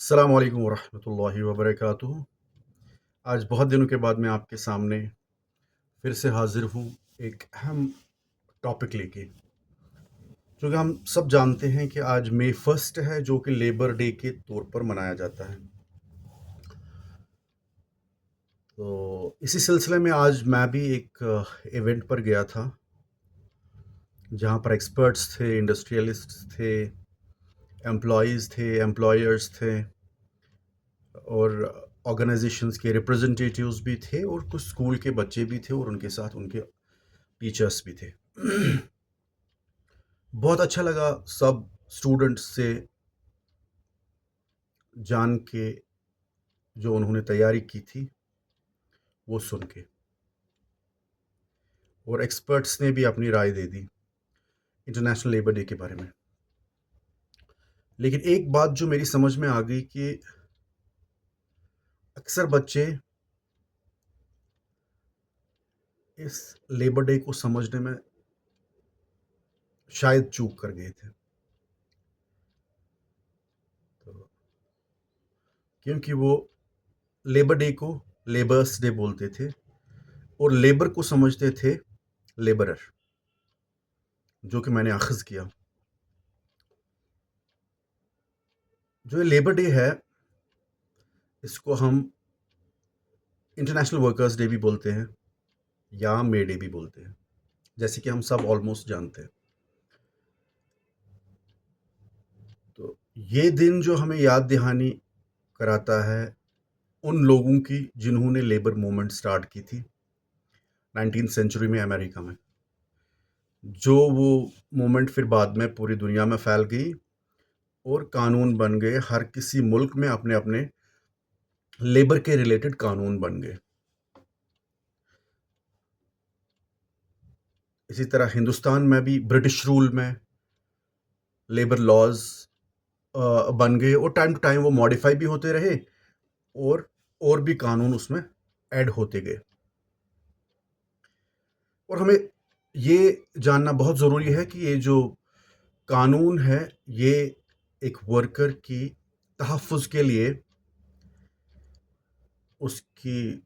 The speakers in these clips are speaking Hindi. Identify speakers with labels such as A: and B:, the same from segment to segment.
A: अस्सलाम वालेकुम वरहमतुल्लाहि वबरकातुहू। आज बहुत दिनों के बाद मैं आपके सामने फिर से हाज़िर हूँ एक अहम टॉपिक लेके। क्योंकि हम सब जानते हैं कि आज मई 1 है जो कि लेबर डे के तौर पर मनाया जाता है। तो इसी सिलसिले में आज मैं भी एक इवेंट पर गया था, जहाँ पर एक्सपर्ट्स थे, इंडस्ट्रियलिस्ट्स थे, एम्प्लॉइज़ थे, एम्प्लॉयर्स थे और ऑर्गेनाइजेशंस के रिप्रेजेंटेटिव्स भी थे और कुछ स्कूल के बच्चे भी थे और उनके साथ उनके टीचर्स भी थे। बहुत अच्छा लगा सब स्टूडेंट्स से जान के, जो उन्होंने तैयारी की थी वो सुन के, और एक्सपर्ट्स ने भी अपनी राय दे दी इंटरनेशनल लेबर डे के बारे में। लेकिन एक बात जो मेरी समझ में आ गई कि अक्सर बच्चे इस लेबर डे को समझने में शायद चूक कर गए थे। तो क्योंकि वो लेबर डे को लेबर्स डे बोलते थे और लेबर को समझते थे लेबरर, जो कि मैंने अखज़ किया। जो ये लेबर डे है, इसको हम इंटरनेशनल वर्कर्स डे भी बोलते हैं या मे डे भी बोलते हैं, जैसे कि हम सब ऑलमोस्ट जानते हैं। तो ये दिन जो हमें याद दहानी कराता है उन लोगों की जिन्होंने लेबर मूवमेंट स्टार्ट की थी 19th सेंचुरी में अमेरिका में। जो वो मूवमेंट फिर बाद में पूरी दुनिया में फैल गई और कानून बन गए, हर किसी मुल्क में अपने अपने लेबर के रिलेटेड कानून बन गए। इसी तरह हिंदुस्तान में भी ब्रिटिश रूल में लेबर लॉज बन गए और टाइम टू टाइम वो मॉडिफाई भी होते रहे और भी कानून उसमें ऐड होते गए। और हमें ये जानना बहुत ज़रूरी है कि ये जो कानून है, ये एक वर्कर की तहफ़्फ़ुज़ के लिए, उसकी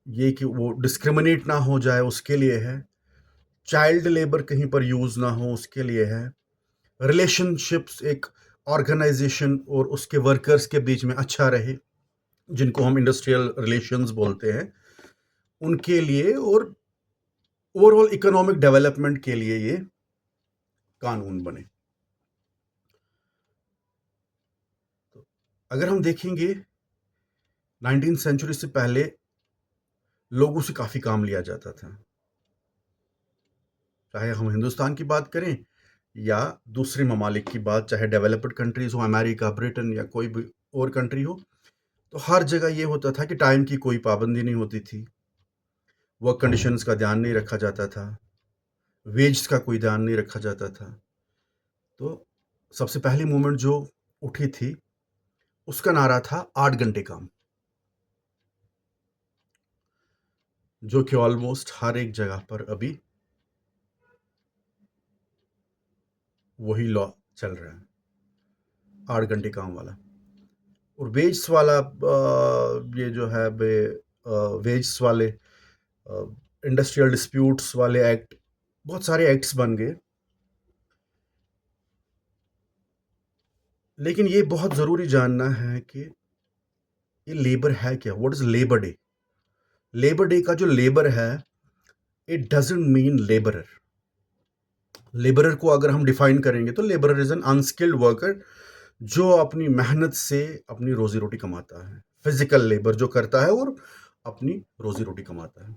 A: ये कि वो डिस्क्रिमिनेट ना हो जाए उसके लिए है, चाइल्ड लेबर कहीं पर यूज़ ना हो उसके लिए है, रिलेशनशिप्स एक ऑर्गेनाइजेशन और उसके वर्कर्स के बीच में अच्छा रहे, जिनको हम इंडस्ट्रियल रिलेशंस बोलते हैं, उनके लिए, और ओवरऑल इकोनॉमिक डेवलपमेंट के लिए ये कानून बने। तो अगर हम देखेंगे 19th सेंचुरी से पहले लोगों से काफ़ी काम लिया जाता था, चाहे हम हिंदुस्तान की बात करें या दूसरे ममालिक की बात, चाहे डेवलप्ड कंट्रीज़ हो, अमेरिका, ब्रिटेन या कोई भी और कंट्री हो। तो हर जगह ये होता था कि टाइम की कोई पाबंदी नहीं होती थी, वर्क कंडीशंस का ध्यान नहीं रखा जाता था, वेज का कोई ध्यान नहीं रखा जाता था। तो सबसे पहली मूवमेंट जो उठी थी, उसका नारा था 8 घंटे काम, जो कि ऑलमोस्ट हर एक जगह पर अभी वही लॉ चल रहा है, 8 घंटे काम वाला। और वेज वाला ये जो है वेज वाले इंडस्ट्रियल डिस्प्यूट्स वाले एक्ट, बहुत सारे एक्ट्स बन गए। लेकिन ये बहुत ज़रूरी जानना है कि ये लेबर है क्या, what is labour day. Labour day का जो लेबर है, it doesn't mean labourer. Labourer को अगर हम डिफाइन करेंगे तो labourer is an unskilled worker जो अपनी मेहनत से अपनी रोजी रोटी कमाता है, फिजिकल लेबर जो करता है और अपनी रोजी रोटी कमाता है।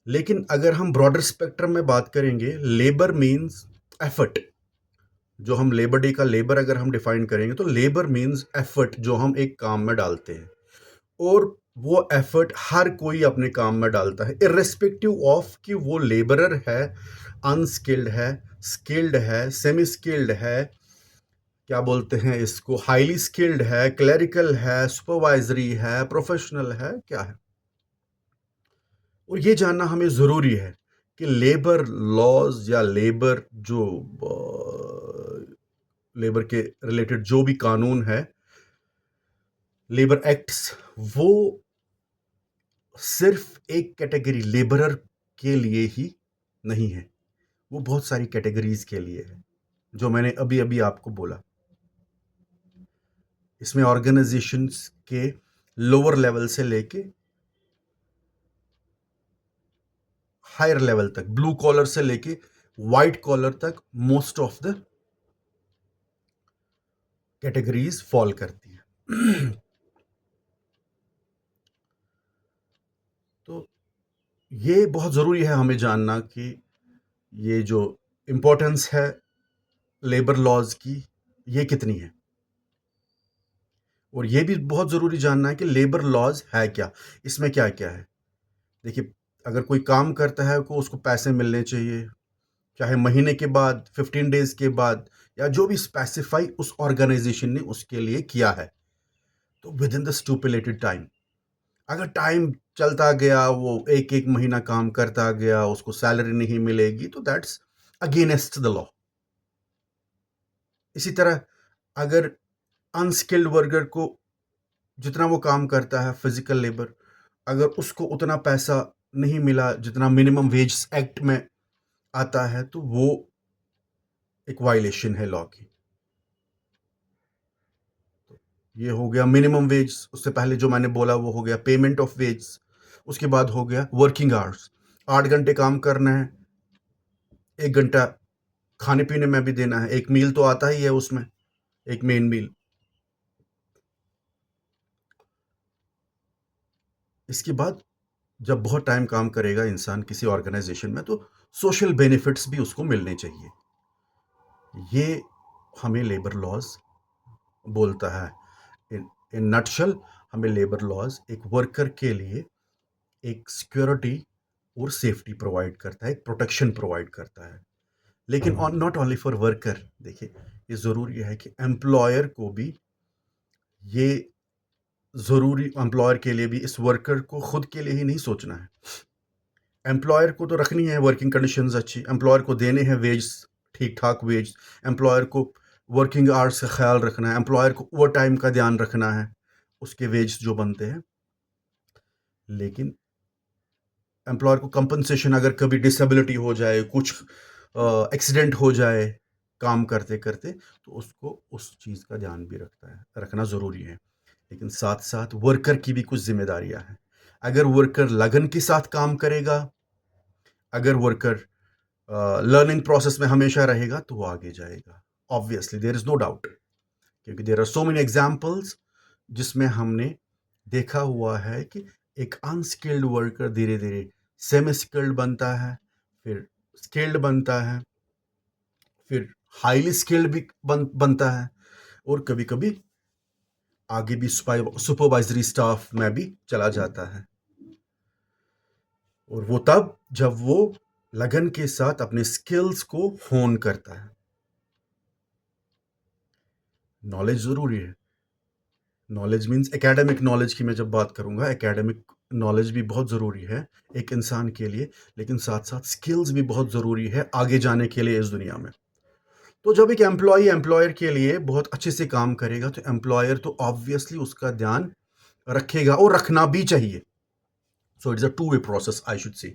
A: लेकिन अगर हम ब्रॉडर स्पेक्ट्रम में बात करेंगे, लेबर मीन्स एफर्ट। जो हम लेबर डे का लेबर अगर हम डिफाइन करेंगे तो लेबर मीन्स एफर्ट जो हम एक काम में डालते हैं, और वो एफर्ट हर कोई अपने काम में डालता है, इर्रेस्पेक्टिव ऑफ कि वो लेबरर है, अनस्किल्ड है, स्किल्ड है, सेमी स्किल्ड है, क्या बोलते हैं इसको, हाईली स्किल्ड है, क्लरिकल है, सुपरवाइजरी है, प्रोफेशनल है, क्या है। और ये जानना हमें ज़रूरी है कि लेबर लॉज या लेबर जो लेबर के रिलेटेड जो भी कानून है, लेबर एक्ट्स, वो सिर्फ एक कैटेगरी लेबरर के लिए ही नहीं है, वो बहुत सारी कैटेगरीज के लिए है, जो मैंने अभी अभी आपको बोला। इसमें ऑर्गेनाइजेशंस के लोअर लेवल से लेके हायर लेवल तक, ब्लू कॉलर से लेके व्हाइट कॉलर तक most of the categories fall करती हैं। तो ये बहुत ज़रूरी है हमें जानना कि ये जो इम्पोर्टेंस है लेबर लॉज की, ये कितनी है। और ये भी बहुत ज़रूरी जानना है कि लेबर लॉज है क्या, इसमें क्या क्या है। देखिए, अगर कोई काम करता है को उसको पैसे मिलने चाहिए, चाहे महीने के बाद, 15 डेज के बाद, या जो भी स्पेसिफाई उस ऑर्गेनाइजेशन ने उसके लिए किया है, तो विद इन द स्टूपुलेटेड टाइम। अगर टाइम चलता गया, वो एक एक महीना काम करता गया, उसको सैलरी नहीं मिलेगी, तो दैट्स अगेंस्ट द लॉ। इसी तरह अगर अनस्किल्ड वर्कर को जितना वो काम करता है, फिजिकल लेबर, अगर उसको उतना पैसा नहीं मिला जितना मिनिमम वेज एक्ट में आता है, तो वो एक वायलेशन है लॉ की। ये हो गया मिनिमम वेज। उससे पहले जो मैंने बोला वो हो गया पेमेंट ऑफ वेज। उसके बाद हो गया वर्किंग आवर्स। 8 घंटे काम करना है, 1 घंटा खाने पीने में भी देना है, एक मील तो आता ही है उसमें, एक मेन मील। इसके बाद जब बहुत टाइम काम करेगा इंसान किसी ऑर्गेनाइजेशन में, तो सोशल बेनिफिट्स भी उसको मिलने चाहिए। ये हमें लेबर लॉज बोलता है। इन इन नटशल, हमें लेबर लॉज एक वर्कर के लिए एक सिक्योरिटी और सेफ्टी प्रोवाइड करता है, एक प्रोटेक्शन प्रोवाइड करता है। लेकिन नॉट ओनली फॉर वर्कर। देखिए, ये ज़रूरी है कि एम्प्लॉयर को भी ये ज़रूरी, एम्प्लॉयर के लिए भी इस वर्कर को खुद के लिए ही नहीं सोचना है। एम्प्लॉयर को तो रखनी है वर्किंग कंडीशंस अच्छी, एम्प्लॉयर को देने हैं वेज, ठीक ठाक वेज, एम्प्लॉयर को वर्किंग आवर्स का ख्याल रखना है, एम्प्लॉयर को ओवर टाइम का ध्यान रखना है, उसके वेज जो बनते हैं। लेकिन एम्प्लॉयर को कंपनसेशन, अगर कभी डिसेबिलिटी हो जाए, कुछ एक्सीडेंट हो जाए काम करते करते, तो उसको उस चीज़ का ध्यान भी रखना ज़रूरी है। लेकिन साथ साथ वर्कर की भी कुछ जिम्मेदारियां हैं। अगर वर्कर लगन के साथ काम करेगा, अगर वर्कर लर्निंग प्रोसेस में हमेशा रहेगा, तो वो आगे जाएगा। Obviously there is no doubt, क्योंकि there are so many examples जिसमें हमने देखा हुआ है कि एक अनस्किल्ड वर्कर धीरे धीरे सेमी स्किल्ड बनता है, फिर स्किल्ड बनता है, फिर हाईली स्किल्ड भी बनता है, और कभी कभी आगे भी सुपरवाइजरी स्टाफ में भी चला जाता है। और वो तब जब वो लगन के साथ अपने स्किल्स को होन करता है। नॉलेज ज़रूरी है। नॉलेज मीन्स एकेडमिक नॉलेज की मैं जब बात करूंगा, एकेडमिक नॉलेज भी बहुत ज़रूरी है एक इंसान के लिए, लेकिन साथ साथ स्किल्स भी बहुत ज़रूरी है आगे जाने के लिए इस दुनिया में। तो जब एक एम्प्लॉय एम्प्लॉयर के लिए बहुत अच्छे से काम करेगा, तो एम्प्लॉयर तो ऑब्वियसली उसका ध्यान रखेगा, और रखना भी चाहिए। So it's a two way process, I should say.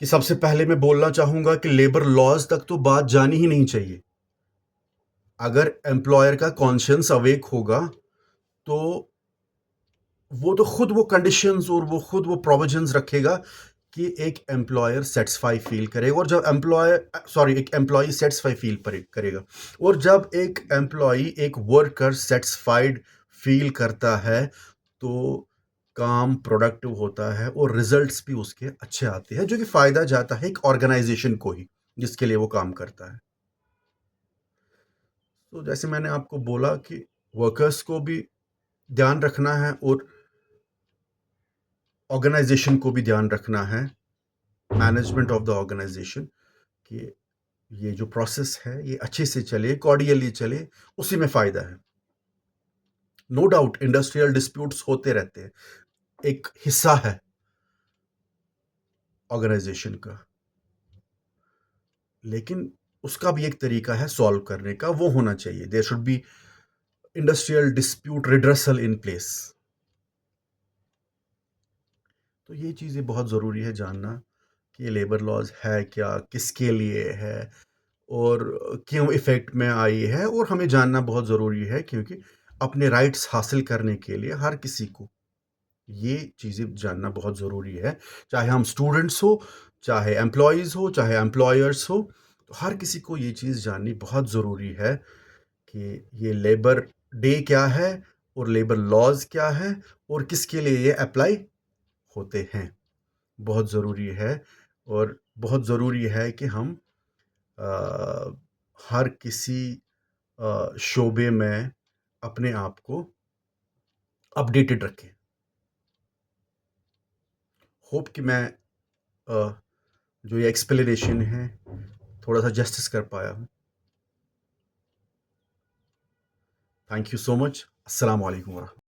A: कि सबसे पहले मैं बोलना चाहूंगा कि लेबर लॉज तक तो बात जानी ही नहीं चाहिए। अगर एम्प्लॉयर का कॉन्शियंस अवेक होगा, तो वो तो खुद वो कंडीशंस और वो खुद वो प्रोविजंस रखेगा कि एक एम्प्लॉयर सेटिस्फाई फील करेगा, और जब एक एम्प्लॉय सेटिस्फाई फील करेगा, और जब एक एम्प्लॉय एक वर्कर सेटिस्फाइड फील करता है, तो काम प्रोडक्टिव होता है और रिजल्ट्स भी उसके अच्छे आते हैं, जो कि फायदा जाता है एक ऑर्गेनाइजेशन को ही जिसके लिए वो काम करता है। तो जैसे मैंने आपको बोला कि वर्कर्स को भी ध्यान रखना है और ऑर्गेनाइजेशन को भी ध्यान रखना है, मैनेजमेंट ऑफ द ऑर्गेनाइजेशन, कि ये जो प्रोसेस है ये अच्छे से चले, कॉर्डियली चले, उसी में फ़ायदा है। नो डाउट इंडस्ट्रियल डिस्प्यूट्स होते रहते हैं, एक हिस्सा है ऑर्गेनाइजेशन का। लेकिन उसका भी एक तरीका है सॉल्व करने का, वो होना चाहिए। There should be industrial dispute redressal in place. तो ये चीज़ें बहुत ज़रूरी है जानना कि लेबर लॉज़ है क्या, किसके लिए है और क्यों इफ़ेक्ट में आई है, और हमें जानना बहुत ज़रूरी है क्योंकि अपने राइट्स हासिल करने के लिए हर किसी को ये चीज़ें जानना बहुत ज़रूरी है। चाहे हम स्टूडेंट्स हो, चाहे एम्प्लॉइज़ हो, चाहे एम्प्लॉयर्स हो, तो हर किसी को ये चीज़ जाननी बहुत ज़रूरी है कि ये लेबर डे क्या है और लेबर लॉज़ क्या है और किसके लिए ये अप्लाई होते हैं। बहुत ज़रूरी है, और बहुत ज़रूरी है कि हम अ, हर किसी शोबे में अपने आप को अपडेटेड रखें। होप कि मैं जो ये एक्सप्लेनेशन है थोड़ा सा जस्टिस कर पाया हूँ। Thank you so much. अस्सलाम वालेकुम।